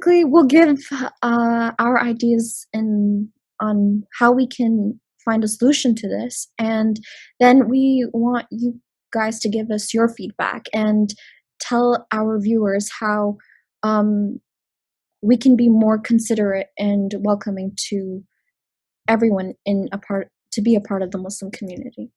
Basically, we'll give our ideas on how we can find a solution to this, and then we want you guys to give us your feedback and tell our viewers how um, we can be more considerate and welcoming to everyone in a part to be a part of the Muslim community.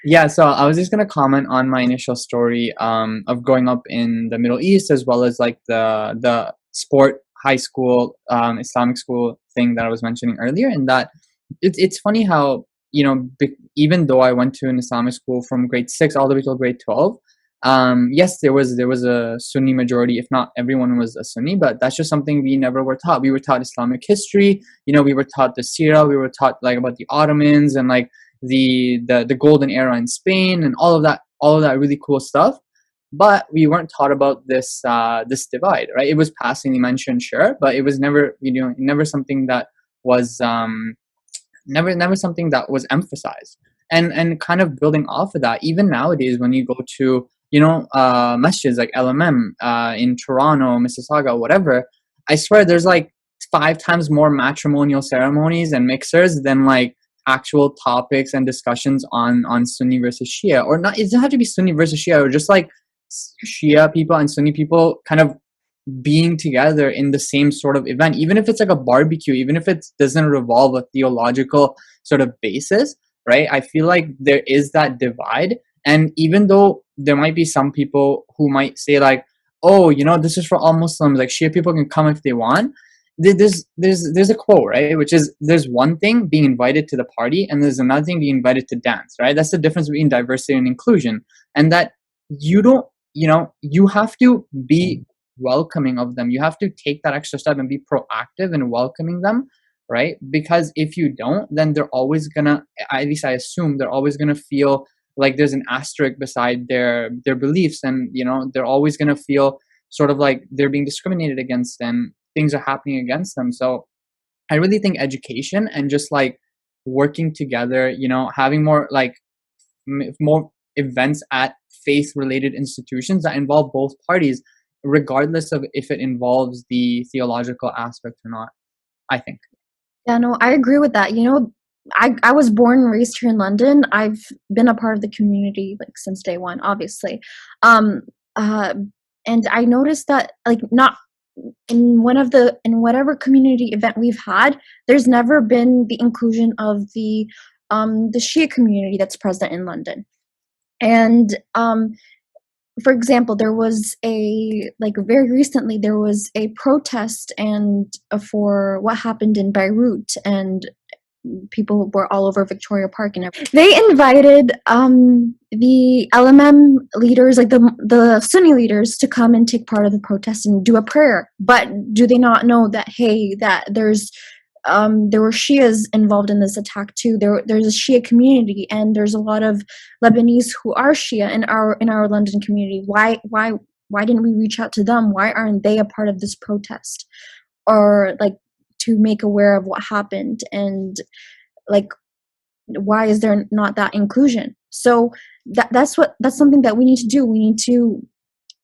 Yeah, so I was just gonna comment on my initial story of growing up in the Middle East, as well as like the sport high school Islamic school thing that I was mentioning earlier. And that it's funny how, even though I went to an Islamic school from grade 6 all the way till grade 12, yes, there was a Sunni majority, if not everyone was a Sunni, but that's just something we never were taught. We were taught Islamic history, we were taught the Sirah, we were taught like about the Ottomans and like the golden era in Spain and all of that really cool stuff. But we weren't taught about this divide, right? It was passingly mentioned, sure, but it was never, never something that was never something that was emphasized. And kind of building off of that, even nowadays when you go to masjids like LMM in Toronto, Mississauga, whatever, I swear there's like 5 times more matrimonial ceremonies and mixers than like actual topics and discussions on Sunni versus Shia. Or not, it doesn't have to be Sunni versus Shia, or just like Shia people and Sunni people kind of being together in the same sort of event, even if it's like a barbecue, even if it doesn't revolve a theological sort of basis, right? I feel like there is that divide. And even though there might be some people who might say like, oh, this is for all Muslims, like Shia people can come if they want. There's a quote, right, which is, there's one thing being invited to the party and there's another thing being invited to dance, right? That's the difference between diversity and inclusion. And that you don't, you have to be welcoming of them. You have to take that extra step and be proactive in welcoming them, right? Because if you don't, then they're always gonna, at least I assume, they're always gonna feel like there's an asterisk beside their beliefs, and they're always gonna feel sort of like they're being discriminated against and things are happening against them. So I really think education and just like working together, having more like more events at faith related institutions that involve both parties, regardless of if it involves the theological aspect or not, I think. Yeah, no, I agree with that. I was born and raised here in London. I've been a part of the community like since day one, obviously. Um, uh, and I noticed that like not in whatever community event we've had, there's never been the inclusion of the Shia community that's present in London. And for example, there was very recently there was a protest and for what happened in Beirut, and people were all over Victoria Park and everything. They invited the LMM leaders, like the Sunni leaders, to come and take part of the protest and do a prayer. But do they not know that that there were Shias involved in this attack too? There's a Shia community, and there's a lot of Lebanese who are Shia in our London community. Why didn't we reach out to them? Why aren't they a part of this protest, or like to make aware of what happened? And like, why is there not that inclusion? So that's something that we need to do. We need to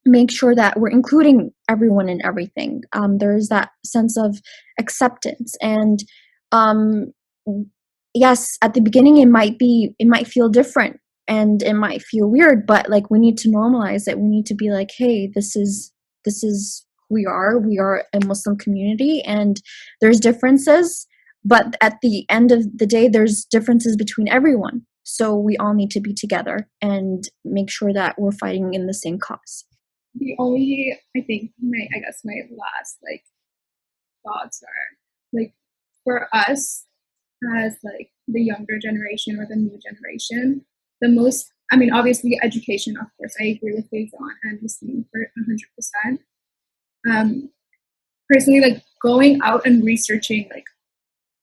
make sure that we're including everyone in everything. There's that sense of acceptance, and yes, at the beginning it might feel different and it might feel weird, but like we need to normalize it. We need to be like, hey, this is we are a Muslim community, and there's differences, but at the end of the day there's differences between everyone, so we all need to be together and make sure that we're fighting in the same cause. The only, I think, my last like thoughts are like, for us as like the younger generation or the new generation, the most, I mean, obviously education, of course, I agree with Faizan and Yasmin for 100%. Personally, like going out and researching,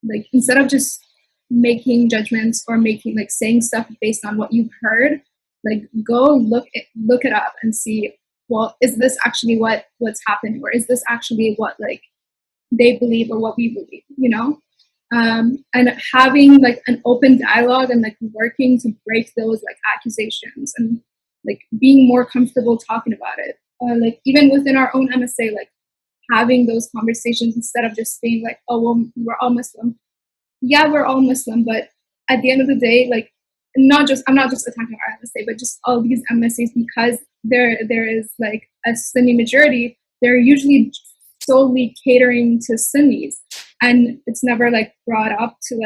like instead of just making judgments or making like saying stuff based on what you've heard, like go look it up and see, well, is this actually what's happening, or is this actually what like they believe or what we believe, and having like an open dialogue and like working to break those like accusations and like being more comfortable talking about it, like even within our own MSA, like having those conversations instead of just being like, oh, well, we're all Muslim. Yeah, we're all Muslim, but at the end of the day, like, I'm not just attacking our MSA, but just all these MSAs, because there is like a Sunni majority, they're usually solely catering to Sunnis, and it's never like brought up to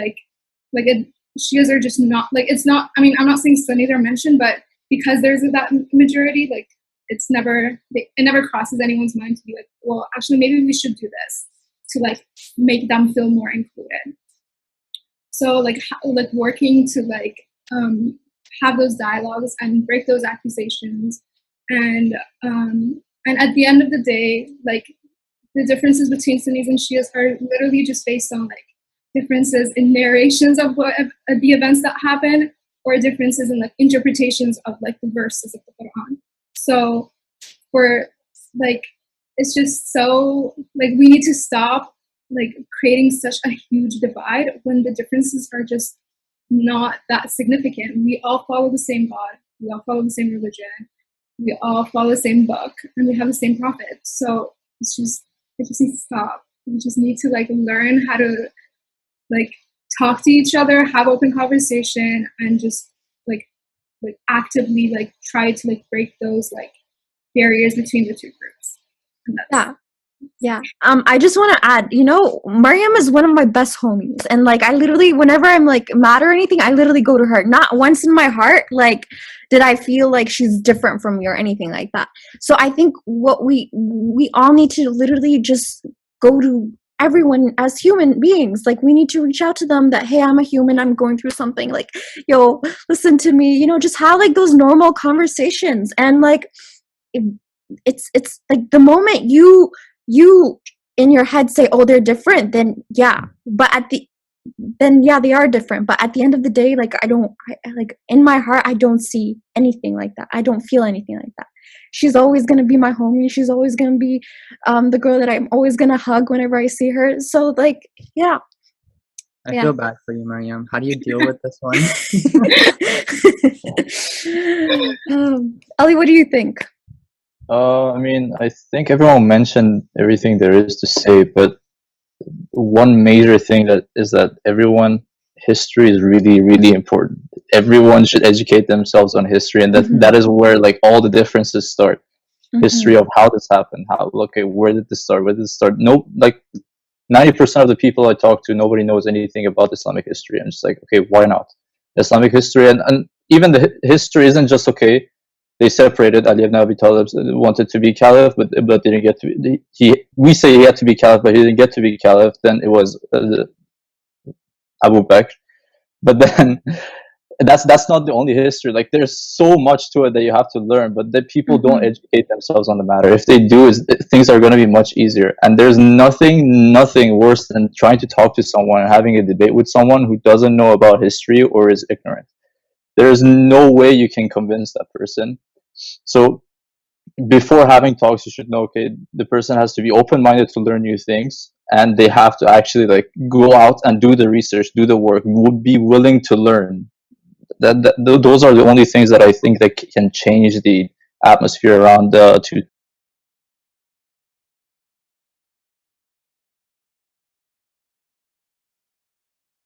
Shias are just not like, it's not. I mean, I'm not saying Sunnis are mentioned, but because there's that majority, like it never crosses anyone's mind to be like, well, actually, maybe we should do this to like make them feel more included. So like working to like have those dialogues and break those accusations, and at the end of the day, like the differences between Sunnis and Shias are literally just based on like differences in narrations of the events that happen, or differences in like interpretations of like the verses of the Quran. So for like, it's just so like we need to stop like creating such a huge divide when the differences are just not that significant. We all follow the same God, we all follow the same religion, we all follow the same book, and we have the same prophet. So it just needs to stop. We just need to like learn how to like talk to each other, have open conversation, and just like actively like try to like break those like barriers between the two groups. And that's Yeah. I just want to add, Maryam is one of my best homies, and like I literally, whenever I'm like mad or anything, I literally go to her. Not once in my heart like did I feel like she's different from me or anything like that. So I think what we all need to literally just go to everyone as human beings. Like we need to reach out to them that, hey, I'm a human, I'm going through something, like, yo, listen to me, just have like those normal conversations. And like it's like the moment you in your head say, oh, they're different, then yeah, they are different. But at the end of the day, like I like in my heart, I don't see anything like that. I don't feel anything like that. She's always going to be my homie. She's always going to be the girl that I'm always going to hug whenever I see her. So like, yeah. I feel bad for you, Maryam. How do you deal with this one? Ali, what do you think? I mean, I think everyone mentioned everything there is to say, but one major thing that everyone, history is really, really important. Everyone should educate themselves on history, and that is where like all the differences start. History of how this happened, where did this start? No, like 90% of the people I talk to, nobody knows anything about Islamic history. I'm just like, okay, why not? Islamic history, and even the history isn't just okay. They separated. Ali ibn Abi Talib wanted to be caliph, but didn't get to be. We say he had to be caliph, but he didn't get to be caliph. Then it was Abu Bakr. But then that's not the only history. Like there's so much to it that you have to learn, but that people don't educate themselves on the matter. If they do, things are going to be much easier. And there's nothing worse than trying to talk to someone and having a debate with someone who doesn't know about history or is ignorant. There's no way you can convince that person. So before having talks, you should know, okay, the person has to be open-minded to learn new things, and they have to actually like go out and do the research, do the work, would be willing to learn. Those are the only things that I think that can change the atmosphere around two